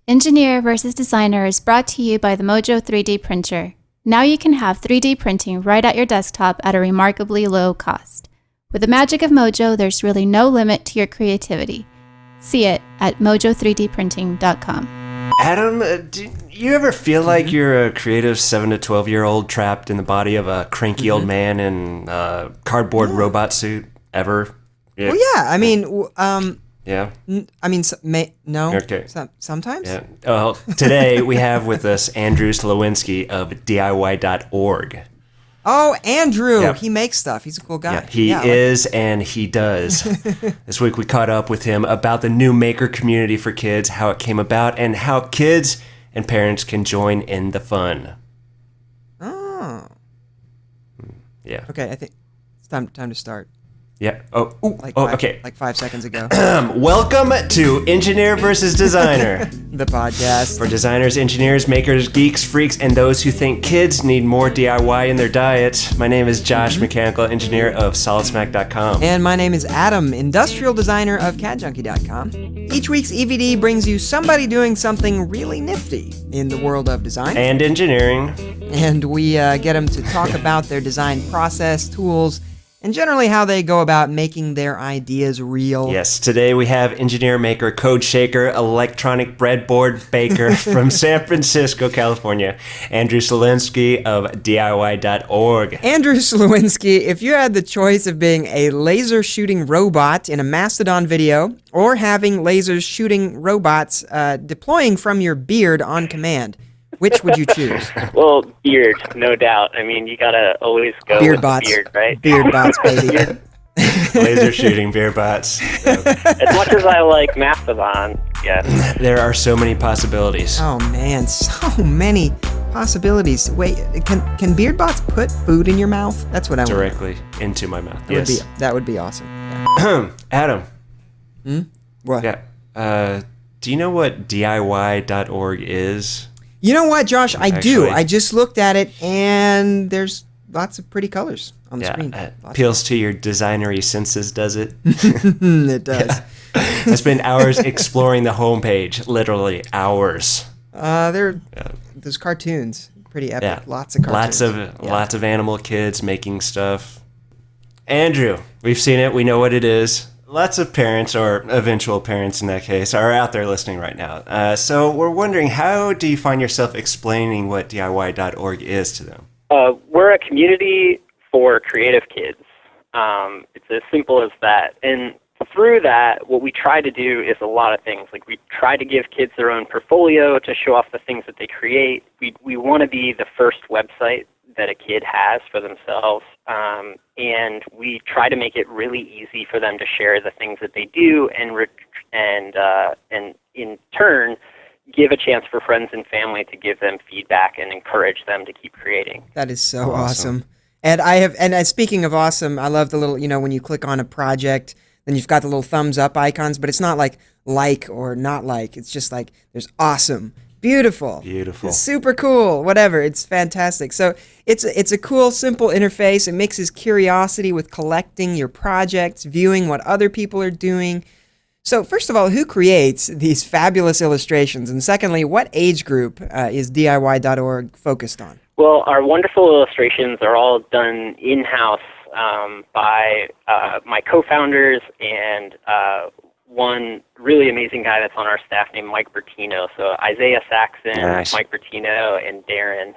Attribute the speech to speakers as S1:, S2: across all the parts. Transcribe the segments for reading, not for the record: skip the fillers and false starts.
S1: Engineer versus Designer is brought to you by the Mojo 3D printer. Now you can have 3D printing right at your desktop at a remarkably low cost. With the magic of Mojo, there's really no limit to your creativity. See it at mojo3dprinting.com.
S2: Adam, do you ever feel like you're a creative 7 to 12-year-old trapped in the body of a cranky old man in a cardboard robot suit? Ever?
S3: Yeah. Well, yeah. I mean,
S2: yeah.
S3: No.
S2: Okay.
S3: Sometimes.
S2: Yeah. Well, today we have with us Andrew Sliwinski of DIY.org.
S3: Oh, Andrew.
S2: Yep.
S3: He makes stuff. He's a cool guy.
S2: Yeah, he is, and he does. This week we caught up with him about the new maker community for kids, how it came about, and how kids and parents can join in the fun.
S3: Oh.
S2: Yeah.
S3: Okay, I think it's time to start.
S2: Yeah. Okay.
S3: Like 5 seconds ago.
S2: Welcome to Engineer versus Designer.
S3: The podcast.
S2: For designers, engineers, makers, geeks, freaks, and those who think kids need more DIY in their diet. My name is Josh, mechanical engineer of SolidSmack.com.
S3: And my name is Adam, industrial designer of CADjunkie.com. Each week's EVD brings you somebody doing something really nifty in the world of design.
S2: And engineering.
S3: And we get them to talk about their design process, tools, and generally how they go about making their ideas real.
S2: Yes, today we have engineer, maker, code shaker, electronic breadboard baker from San Francisco, California, Andrew Sliwinski of DIY.org.
S3: Andrew Sliwinski, if you had the choice of being a laser shooting robot in a Mastodon video or having lasers shooting robots deploying from your beard on command, which would you choose?
S4: Well, beard, no doubt. I mean, you gotta always go
S3: beard
S4: with
S3: bots.
S4: The beard, right?
S3: Beard bots, baby.
S2: Laser shooting beard bots.
S4: As much as I like Mastodon, yes.
S2: There are so many possibilities.
S3: Oh man, so many possibilities. Wait, can beard bots put food in your mouth? That's what I want.
S2: Directly into my mouth. Yes.
S3: That would be awesome. Yeah.
S2: Adam.
S3: What?
S2: Yeah. Do you know what DIY.org is?
S3: You know what, Josh? I do.
S2: Actually,
S3: I just looked at it, and there's lots of pretty colors on the screen.
S2: Appeals to your designery senses, does it?
S3: It does.
S2: I spent hours exploring the homepage, literally hours.
S3: Those cartoons, pretty epic.
S2: Yeah.
S3: Lots of cartoons.
S2: Lots of animal kids making stuff. Andrew, we've seen it. We know what it is. Lots of parents, or eventual parents in that case, are out there listening right now. So we're wondering, how do you find yourself explaining what DIY.org is to them?
S4: We're a community for creative kids. It's as simple as that. And through that, what we try to do is a lot of things. Like, we try to give kids their own portfolio to show off the things that they create. We want to be the first website that a kid has for themselves, and we try to make it really easy for them to share the things that they do, and in turn give a chance for friends and family to give them feedback and encourage them to keep creating.
S3: That is so awesome. And speaking of awesome, I love the little, when you click on a project, then you've got the little thumbs up icons, but it's not like or not like. It's just like there's awesome. Beautiful. It's super cool. Whatever. It's fantastic. So it's a cool, simple interface. It mixes curiosity with collecting your projects, viewing what other people are doing. So first of all, who creates these fabulous illustrations? And secondly, what age group is DIY.org focused on?
S4: Well, our wonderful illustrations are all done in-house by my co-founders and one really amazing guy that's on our staff named Mike Bertino. So Isaiah Saxon, nice. Mike Bertino, and Darren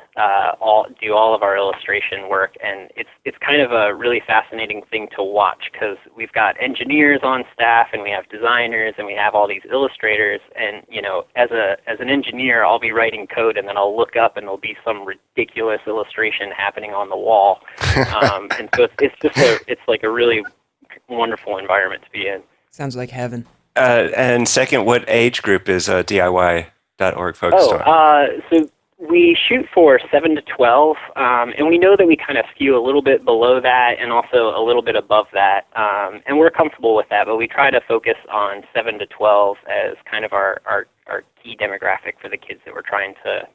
S4: all do all of our illustration work, and it's kind of a really fascinating thing to watch because we've got engineers on staff, and we have designers, and we have all these illustrators. And as an engineer, I'll be writing code, and then I'll look up, and there'll be some ridiculous illustration happening on the wall. And so it's like a really wonderful environment to be in.
S3: Sounds like heaven.
S2: And second, what age group is DIY.org focused on?
S4: So we shoot for 7 to 12, and we know that we kind of skew a little bit below that and also a little bit above that, and we're comfortable with that, but we try to focus on 7 to 12 as kind of our key demographic for the kids that we're trying to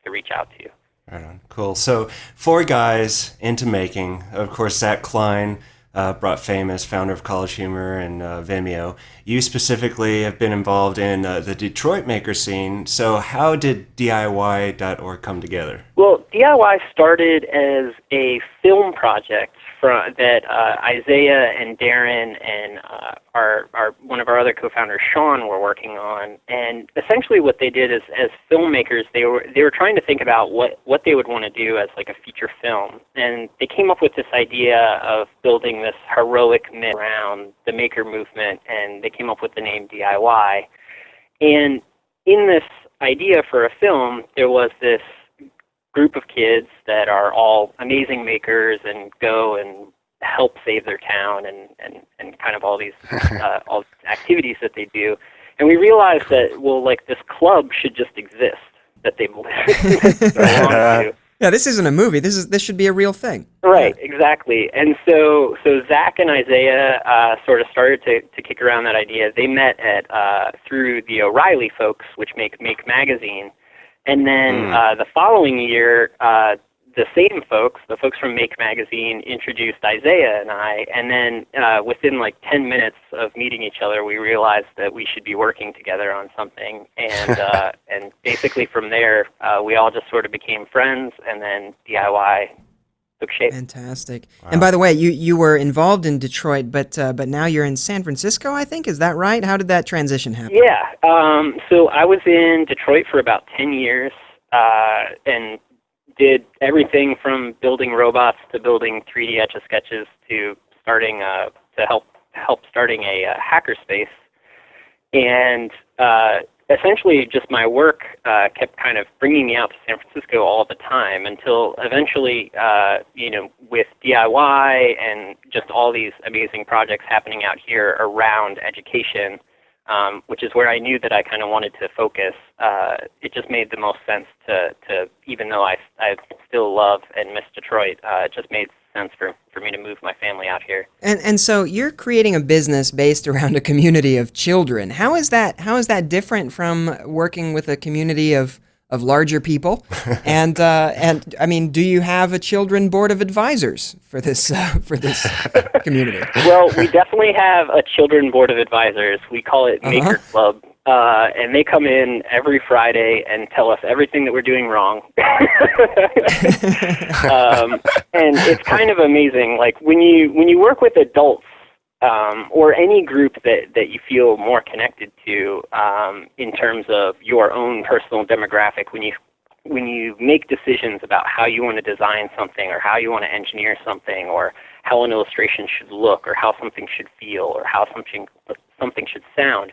S4: reach out to.
S2: Right on. Cool. So 4 guys into making, of course, Zach Klein, brought famous, founder of College Humor and Vimeo. You specifically have been involved in the Detroit maker scene. So how did DIY.org come together?
S4: Well, DIY started as a film project that Isaiah and Darren and our one of our other co-founders, Sean, were working on. And essentially what they did is, as filmmakers, they were trying to think about what they would want to do as like a feature film. And they came up with this idea of building this heroic myth around the maker movement, and they came up with the name DIY. And in this idea for a film, there was this group of kids that are all amazing makers and go and help save their town and kind of all these activities that they do. And we realized that, well, like, this club should just exist, that they belong to.
S3: Yeah, this isn't a movie. This should be a real thing.
S4: Right, exactly. And so Zach and Isaiah sort of started to kick around that idea. They met through the O'Reilly folks, which make Magazine. And then the following year, the same folks, the folks from Make Magazine, introduced Isaiah and I. And then within like 10 minutes of meeting each other, we realized that we should be working together on something. And and basically from there, we all just sort of became friends, and then DIY took shape.
S3: Fantastic. Wow. And by the way, you were involved in Detroit, but now you're in San Francisco, I think. Is that right? How did that transition happen?
S4: Yeah. So I was in Detroit for about 10 years and did everything from building robots to building 3D Etch-a-Sketches to starting to help starting a hackerspace. And essentially just my work kept kind of bringing me out to San Francisco all the time until eventually, with DIY and just all these amazing projects happening out here around education, which is where I knew that I kind of wanted to focus. It just made the most sense to even though I still love and miss Detroit, it just made sense for me to move my family out here.
S3: And so you're creating a business based around a community of children. How is that different from working with a community of larger people? And I mean, do you have a children board of advisors for this community?
S4: Well, we definitely have a children board of advisors. We call it Maker Club. And they come in every Friday and tell us everything that we're doing wrong. And it's kind of amazing. Like when you work with adults, or any group that you feel more connected to, in terms of your own personal demographic, when you make decisions about how you want to design something or how you want to engineer something or how an illustration should look or how something should feel or how something should sound,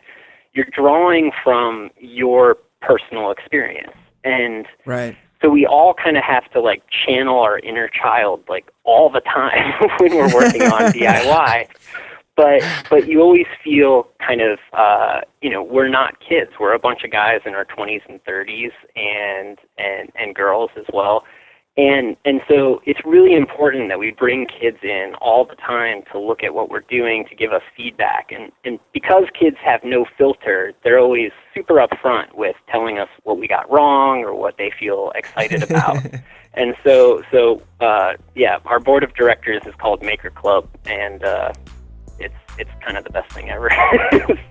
S4: you're drawing from your personal experience. And
S3: right.
S4: So we all kind of have to like channel our inner child like all the time when we're working on DIY. But you always feel kind of, we're not kids. We're a bunch of guys in our 20s and 30s and girls as well. And so it's really important that we bring kids in all the time to look at what we're doing, to give us feedback. And because kids have no filter, they're always super upfront with telling us what we got wrong or what they feel excited about. And so our board of directors is called Maker Club, and it's kind of the best thing ever.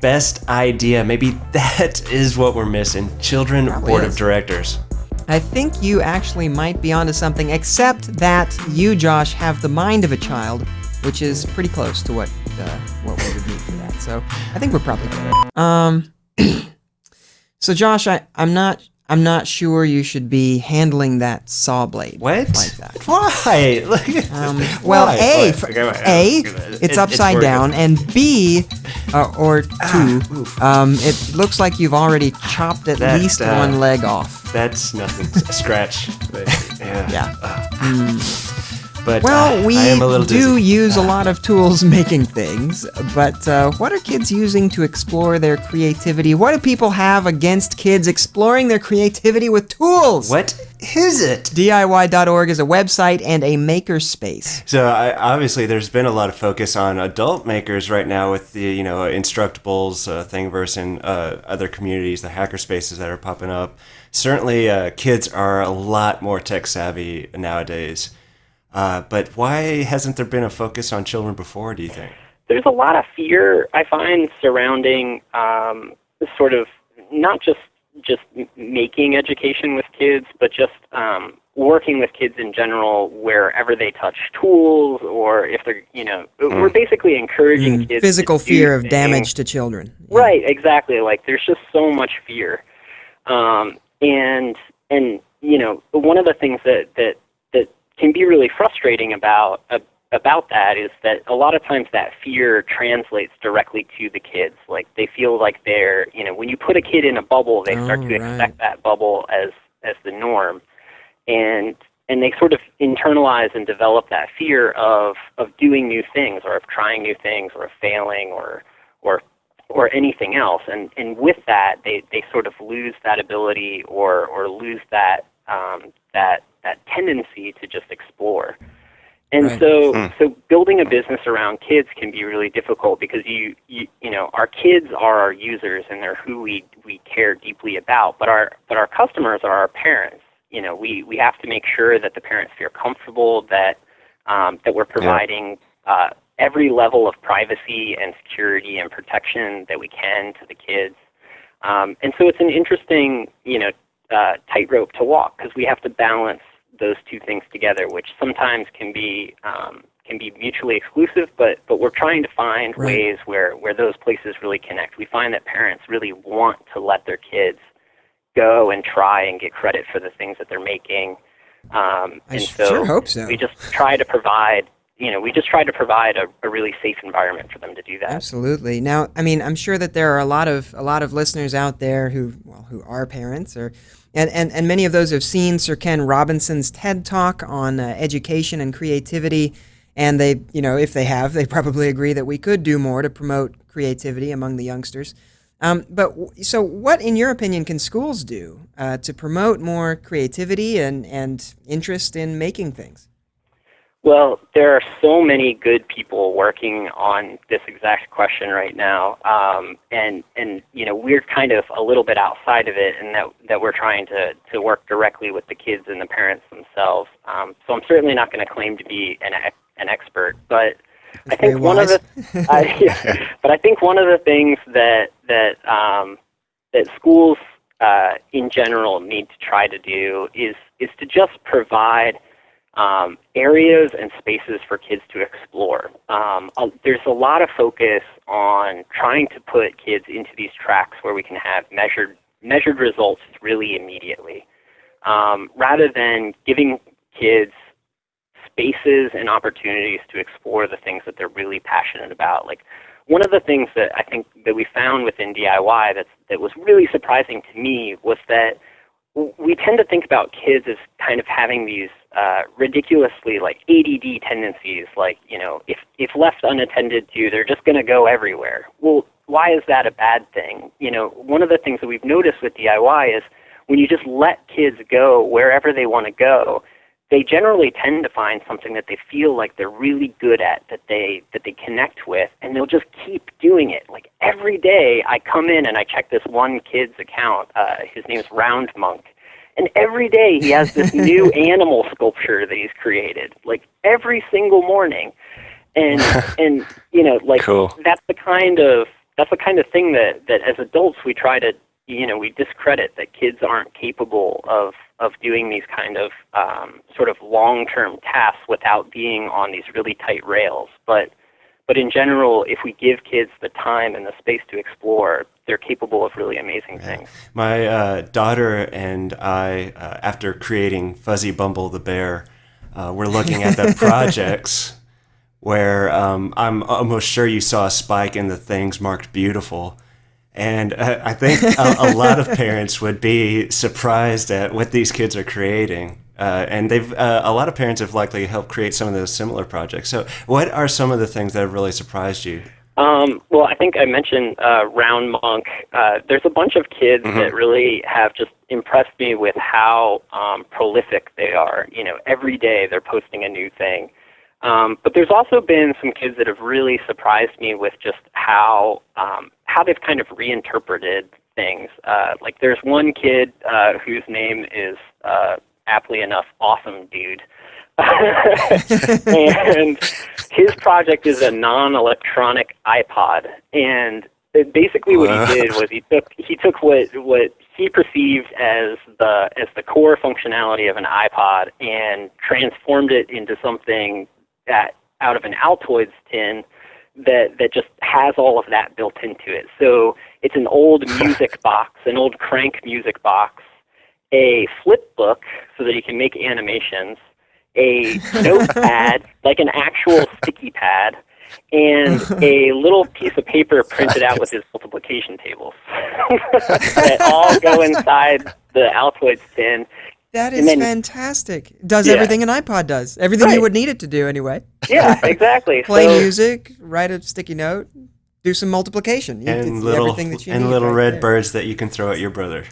S2: Best idea. Maybe that is what we're missing. Children
S3: Probably
S2: board
S3: is.
S2: of directors.
S3: I think you actually might be onto something, except that you, Josh, have the mind of a child, which is pretty close to what we would need for that. So I think we're probably good. So Josh, I'm not sure you should be handling that saw blade like that.
S2: Why?
S3: Well,
S2: Why?
S3: It's upside down, and B, or two, it looks like you've already chopped at least one leg off.
S2: That's nothing. A scratch. But,
S3: Yeah.
S2: But
S3: Well, we
S2: I am a little
S3: do
S2: dizzy.
S3: use a lot of tools making things, but what are kids using to explore their creativity? What do people have against kids exploring their creativity with tools?
S2: What is it?
S3: DIY.org is a website and a makerspace.
S2: So obviously, there's been a lot of focus on adult makers right now with the Instructables, Thingiverse, and other communities, the hacker spaces that are popping up. Certainly, kids are a lot more tech savvy nowadays. But why hasn't there been a focus on children before, do you think?
S4: There's a lot of fear I find surrounding sort of not just making education with kids, but just working with kids in general wherever they touch tools, or if they're, we're basically encouraging kids
S3: Physical
S4: to do
S3: fear of
S4: things.
S3: damage to children. Yeah.
S4: Right, exactly. Like there's just so much fear. And one of the things that can be really frustrating about that is that a lot of times that fear translates directly to the kids. Like they feel like they're, when you put a kid in a bubble, they start to expect that bubble as the norm, and they sort of internalize and develop that fear of doing new things, or of trying new things, or of failing, or anything else. And with that, they sort of lose that ability, or lose that tendency to just explore. And so building a business around kids can be really difficult, because our kids are our users, and they're who we care deeply about. But our customers are our parents. We have to make sure that the parents feel comfortable, that we're providing every level of privacy and security and protection that we can to the kids. And so it's an interesting, tightrope to walk, because we have to balance those two things together, which sometimes can be mutually exclusive, but we're trying to find ways where those places really connect. We find that parents really want to let their kids go and try and get credit for the things that they're making.
S3: I sure hope so.
S4: We just try to provide a really safe environment for them to do that.
S3: Absolutely. Now, I mean, I'm sure that there are a lot of listeners out there who are parents, and many of those have seen Sir Ken Robinson's TED Talk on education and creativity, and they, if they have, they probably agree that we could do more to promote creativity among the youngsters. So what, in your opinion, can schools do to promote more creativity and interest in making things?
S4: Well, there are so many good people working on this exact question right now, and we're kind of a little bit outside of it, and that we're trying to work directly with the kids and the parents themselves. So I'm certainly not going to claim to be an expert, but I think one of the things that schools in general need to try to do is to just provide areas and spaces for kids to explore. There's a lot of focus on trying to put kids into these tracks where we can have measured results really immediately, rather than giving kids spaces and opportunities to explore the things that they're really passionate about. Like, one of the things that I think that we found within DIY that was really surprising to me was that we tend to think about kids as kind of having these ridiculously ADD tendencies, if left unattended to, they're just going to go everywhere. Well, why is that a bad thing? One of the things that we've noticed with DIY is when you just let kids go wherever they want to go, they generally tend to find something that they feel like they're really good at, that they connect with, and they'll just keep doing it. Like every day I come in and I check this one kid's account. His name is Round Monk. And every day he has this new animal sculpture that he's created, like every single morning. And
S2: cool.
S4: That's the kind of thing that as adults we try to, we discredit, that kids aren't capable of doing these kind of sort of long-term tasks without being on these really tight rails. But in general, if we give kids the time and the space to explore, they're capable of really amazing things.
S2: My daughter and I, after creating Fuzzy Bumble the Bear, we're looking at the projects where I'm almost sure you saw a spike in the things marked beautiful. And I think a lot of parents would be surprised at what these kids are creating. And a lot of parents have likely helped create some of those similar projects. So what are some of the things that have really surprised you?
S4: Well, I think I mentioned Round Monk. There's a bunch of kids that really have just impressed me with how prolific they are. Every day they're posting a new thing. But there's also been some kids that have really surprised me with just how they've kind of reinterpreted things. Like there's one kid whose name is, aptly enough, Awesome Dude. And his project is a non-electronic iPod, and basically what he did was he took what he perceived as the core functionality of an iPod and transformed it into something that out of an Altoids tin that just has all of that built into it. So it's an old music box, an old crank music box, a flip book so that he can make animations, a notepad, like an actual sticky pad, and a little piece of paper printed out with his multiplication tables that all go inside the Altoids tin.
S3: That is fantastic. Does everything an iPod does. Everything you would need it to do anyway.
S4: Yeah, exactly.
S3: Play music, write a sticky note, do some multiplication.
S2: And
S3: everything that you need
S2: little
S3: right
S2: red
S3: there.
S2: birds that you can throw at your brother.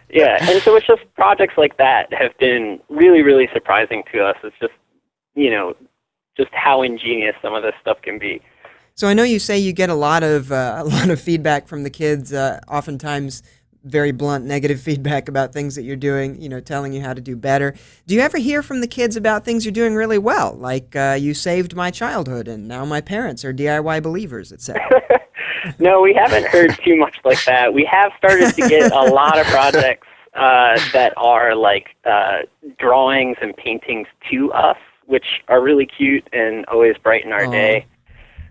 S4: Yeah, and so it's just projects like that have been really, really surprising to us. It's just, just how ingenious some of this stuff can be.
S3: So I know you say you get a lot of feedback from the kids, oftentimes very blunt negative feedback about things that you're doing, telling you how to do better. Do you ever hear from the kids about things you're doing really well, like you saved my childhood and now my parents are DIY believers, etc.?
S4: No, we haven't heard too much like that. We have started to get a lot of projects that are like drawings and paintings to us, which are really cute and always brighten our day.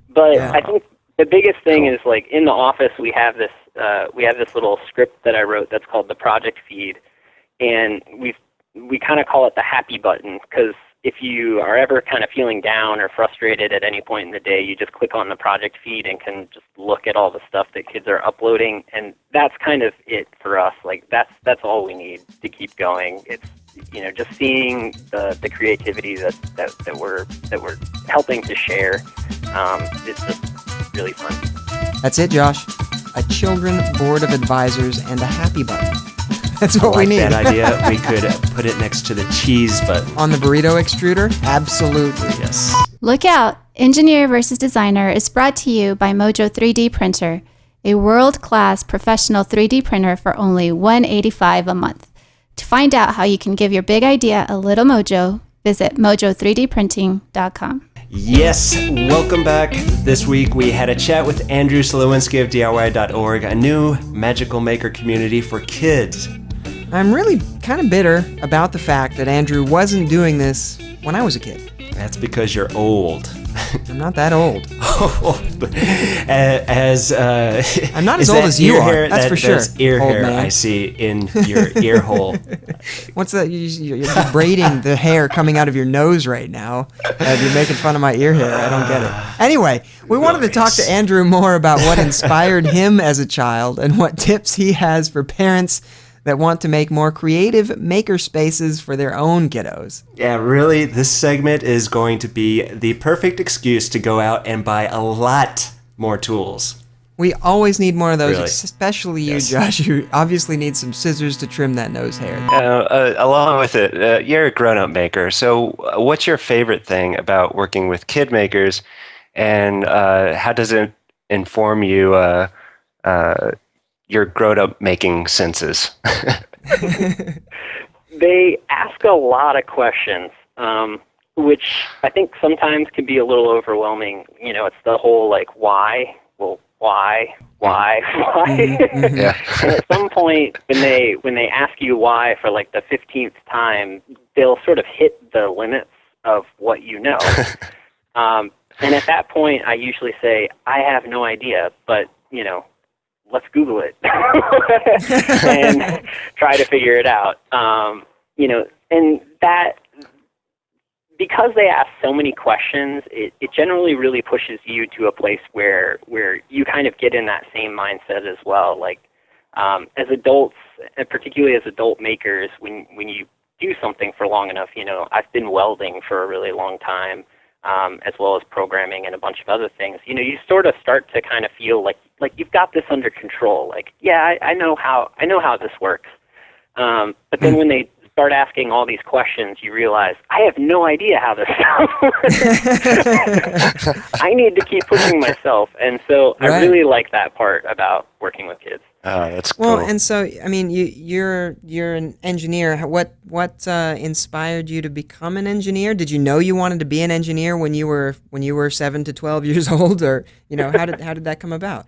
S4: But I think the biggest thing is, like, in the office we have this little script that I wrote that's called the project feed, and we kind of call it the happy button, because if you are ever kind of feeling down or frustrated at any point in the day, you just click on the project feed and can just look at all the stuff that kids are uploading, and that's kind of it for us. Like, that's all we need to keep going. It's just seeing the creativity that we're helping to share. It's just really fun.
S3: That's it, Josh. A children board of advisors and a happy button. That's what we need.
S2: I like that idea. We could put it next to the cheese button.
S3: On the burrito extruder? Absolutely.
S2: Yes.
S1: Look out! Engineer versus Designer is brought to you by Mojo 3D Printer, a world-class professional 3D printer for only $185 a month. To find out how you can give your big idea a little mojo, visit mojo3dprinting.com.
S2: Yes, welcome back. This week we had a chat with Andrew Sliwinski of DIY.org, a new magical maker community for kids.
S3: I'm really kind of bitter about the fact that Andrew wasn't doing this when I was a kid.
S2: That's because you're old.
S3: I'm not that old. I'm not as old as you are. That's for sure.
S2: That's ear
S3: old
S2: hair
S3: man.
S2: I see in your ear hole.
S3: What's that? You're braiding the hair coming out of your nose right now. You're making fun of my ear hair. I don't get it. Anyway, we wanted to talk to Andrew more about what inspired him as a child and what tips he has for parents that want to make more creative maker spaces for their own kiddos.
S2: Yeah, really, this segment is going to be the perfect excuse to go out and buy a lot more tools.
S3: We always need more of those,
S2: Really?
S3: especially you,
S2: Yes.
S3: Josh. You obviously need some scissors to trim that nose hair.
S5: Along with it, you're a grown-up maker. So what's your favorite thing about working with kid makers, and how does it inform you your grown-up making senses?
S4: They ask a lot of questions, which I think sometimes can be a little overwhelming. It's the whole, like, why? Well, why?
S5: Yeah.
S4: And at some point, when they ask you why for, like, the 15th time, they'll sort of hit the limits of what you know. And at that point, I usually say, I have no idea, but, let's Google it and try to figure it out. And that, because they ask so many questions, it generally really pushes you to a place where you kind of get in that same mindset as well. Like, as adults, and particularly as adult makers, when you do something for long enough, I've been welding for a really long time, as well as programming and a bunch of other things. You sort of start to kind of feel like you've got this under control. Like, yeah, I know how this works. But then when they start asking all these questions, you realize, I have no idea how this works. I need to keep pushing myself. And so I
S3: Right.
S4: really like that part about working with kids.
S5: That's
S3: Well,
S5: cool.
S3: and so I mean, you're an engineer. What inspired you to become an engineer? Did you know you wanted to be an engineer when you were 7 to 12 years old, or how did that come about?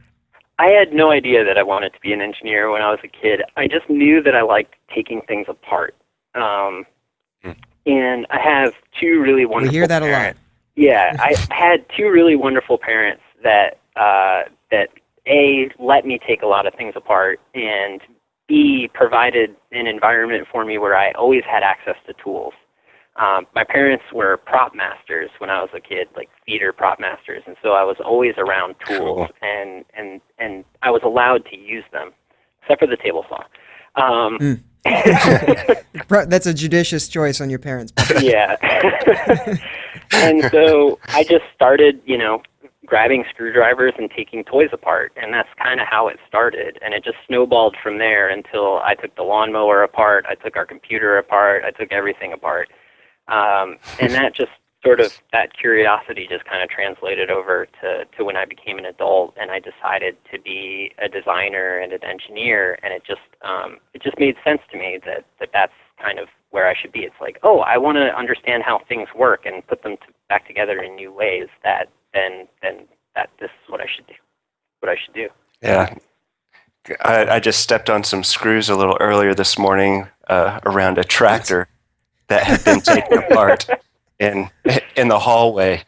S4: I had no idea that I wanted to be an engineer when I was a kid. I just knew that I liked taking things apart. Um,
S5: Hmm.
S4: and I have two really
S3: We
S4: wonderful
S3: hear that a lot.
S4: parents. Yeah, I had two really wonderful parents that A, let me take a lot of things apart, and B, provided an environment for me where I always had access to tools. My parents were prop masters when I was a kid, like theater prop masters, and so I was always around tools,
S5: Cool.
S4: and I was allowed to use them, except for the table saw.
S3: Mm. That's a judicious choice on your parents' part.
S4: Yeah. And so I just started, grabbing screwdrivers and taking toys apart, and that's kind of how it started. And it just snowballed from there until I took the lawnmower apart, I took our computer apart, I took everything apart. And that just sort of, that curiosity just kind of translated over to when I became an adult, and I decided to be a designer and an engineer, and it just made sense to me that's kind of where I should be. It's like, oh, I want to understand how things work and put them back together in new ways. Then that this is what I should do. What I should do.
S5: Yeah. I just stepped on some screws a little earlier this morning around a tractor that had been taken apart in the hallway.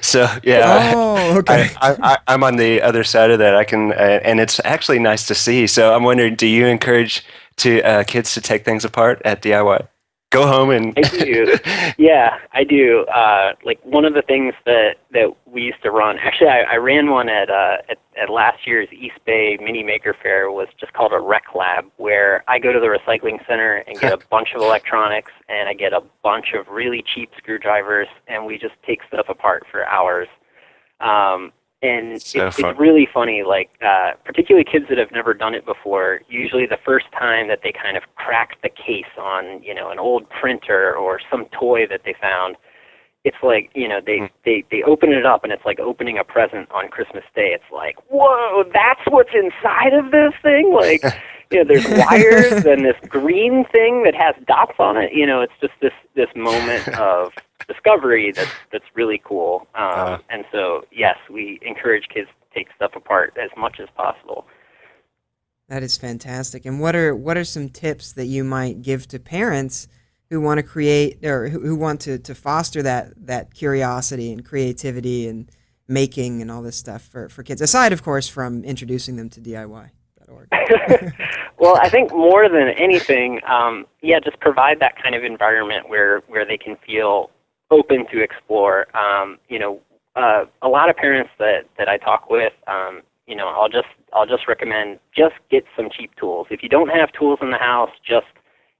S5: So yeah,
S3: Oh, okay.
S5: I'm on the other side of that. I can, and it's actually nice to see. So I'm wondering, do you encourage kids to take things apart at DIY? Go home and
S4: I do. Yeah, I do. Like one of the things that we used to run. Actually, I ran one at last year's East Bay Mini Maker Fair. Was just called a Rec Lab, where I go to the recycling center and get a bunch of electronics, and I get a bunch of really cheap screwdrivers, and we just take stuff apart for hours. And
S5: So
S4: it's
S5: fun.
S4: really funny, like particularly kids that have never done it before. Usually the first time that they kind of crack the case on, an old printer or some toy that they found, it's like, they open it up and it's like opening a present on Christmas Day. It's like, whoa, that's what's inside of this thing? Like, there's wires and this green thing that has dots on it. It's just this moment of discovery that's really cool. And so, yes, we encourage kids to take stuff apart as much as possible.
S3: That is fantastic. And what are some tips that you might give to parents who want to create or who want to foster that curiosity and creativity and making and all this stuff for kids, aside, of course, from introducing them to DIY.org?
S4: Well, I think more than anything, just provide that kind of environment where they can feel open to explore. A lot of parents that I talk with, I'll just recommend just get some cheap tools. If you don't have tools in the house, just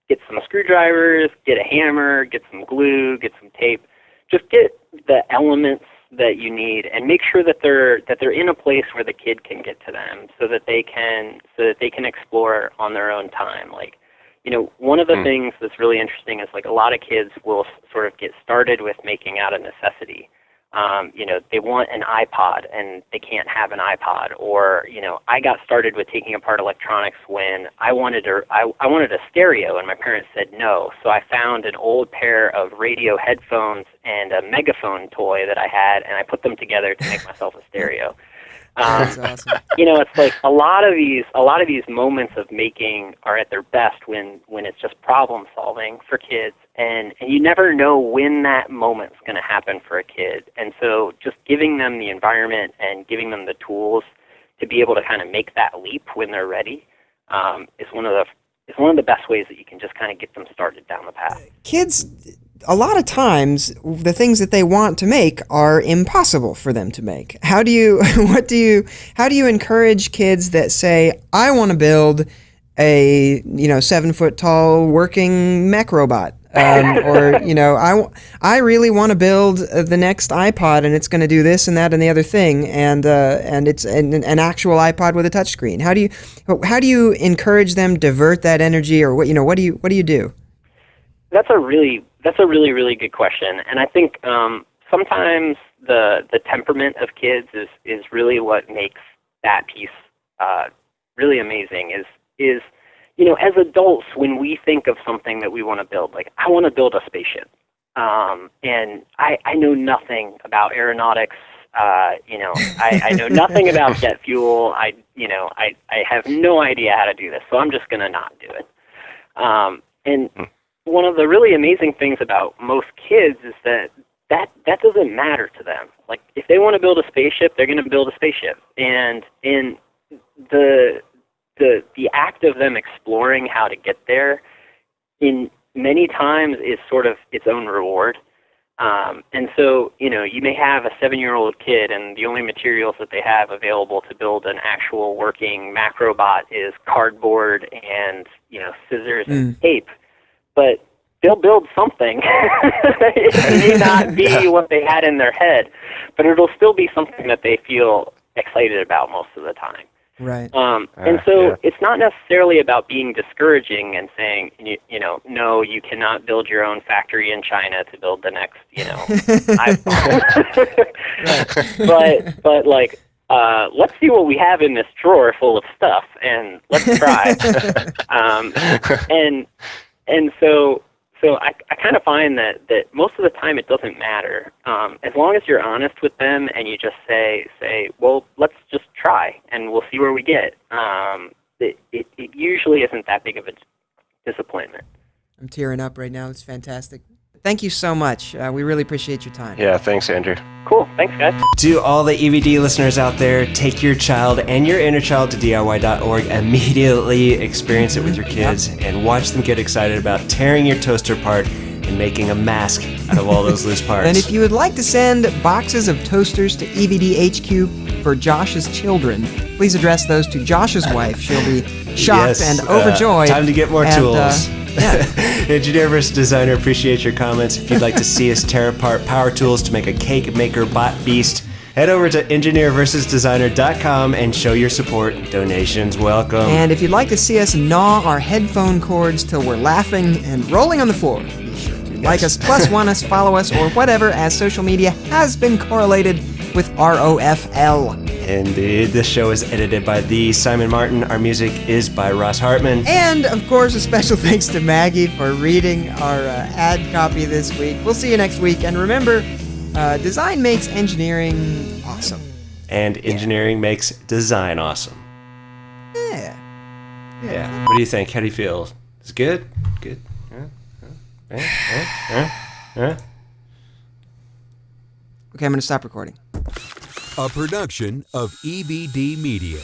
S4: get some screwdrivers, get a hammer, get some glue, get some tape. Just get the elements that you need, and make sure that they're in a place where the kid can get to them, so that they can explore on their own time. Like, one of the things that's really interesting is, like, a lot of kids will sort of get started with making out of necessity. They want an iPod and they can't have an iPod, or, I got started with taking apart electronics when I wanted a stereo and my parents said no. So I found an old pair of radio headphones and a megaphone toy that I had, and I put them together to make myself a stereo.
S3: That's awesome.
S4: It's like a lot of these moments of making are at their best when it's just problem solving for kids, and you never know when that moment's going to happen for a kid. And so just giving them the environment and giving them the tools to be able to kind of make that leap when they're ready is one of the best ways that you can just kind of get them started down the path.
S3: Kids, a lot of times, the things that they want to make are impossible for them to make. How do you encourage kids that say, I want to build a 7-foot tall working mech robot, or I really want to build the next iPod, and it's going to do this and that and the other thing, and it's an actual iPod with a touchscreen. How do you encourage them, divert that energy, or what do you do?
S4: That's a really, really good question, and I think sometimes the temperament of kids is really what makes that piece really amazing is as adults, when we think of something that we want to build, like I want to build a spaceship, and I know nothing about aeronautics. I know nothing about jet fuel. I have no idea how to do this, so I'm just gonna not do it. And one of the really amazing things about most kids is that doesn't matter to them. Like if they want to build a spaceship, they're gonna build a spaceship, and in the act of them exploring how to get there, in many times is sort of its own reward. And so, you may have a 7-year-old kid and the only materials that they have available to build an actual working macrobot is cardboard and, scissors and tape. But they'll build something. It may not be what they had in their head, but it'll still be something that they feel excited about most of the time.
S3: Right.
S4: And so it's not necessarily about being discouraging and saying, no, you cannot build your own factory in China to build the next, iPhone. But like, let's see what we have in this drawer full of stuff, and let's try. And so I kind of find that most of the time it doesn't matter. As long as you're honest with them and you just say, well, let's just try and we'll see where we get. It usually isn't that big of a disappointment.
S3: I'm tearing up right now. It's fantastic. Thank you so much. We really appreciate your time.
S5: Yeah, thanks, Andrew.
S4: Cool. Thanks, guys.
S2: To all the EVD listeners out there, take your child and your inner child to DIY.org. Immediately experience it with your kids and watch them get excited about tearing your toaster apart and making a mask out of all those loose parts.
S3: And if you would like to send boxes of toasters to EVD HQ for Josh's children, please address those to Josh's wife. She'll be shocked and overjoyed.
S2: Time to get more tools.
S3: Yeah.
S2: Engineer versus Designer, appreciate your comments. If you'd like to see us tear apart power tools to make a cake maker bot beast, head over to engineerversusdesigner.com and show your support. Donations welcome.
S3: And if you'd like to see us gnaw our headphone cords till we're laughing and rolling on the floor, be sure to like us, plus want us, follow us, or whatever, as social media has been correlated with ROFL.
S2: Indeed. This show is edited by the Simon Martin. Our music is by Ross Hartman.
S3: And, of course, a special thanks to Maggie for reading our ad copy this week. We'll see you next week. And remember, design makes engineering awesome.
S2: And engineering makes design awesome.
S3: Yeah.
S2: Yeah. What do you think? How do you feel? Is it good? Good?
S3: Okay, I'm going to stop recording.
S6: A production of EVD Media.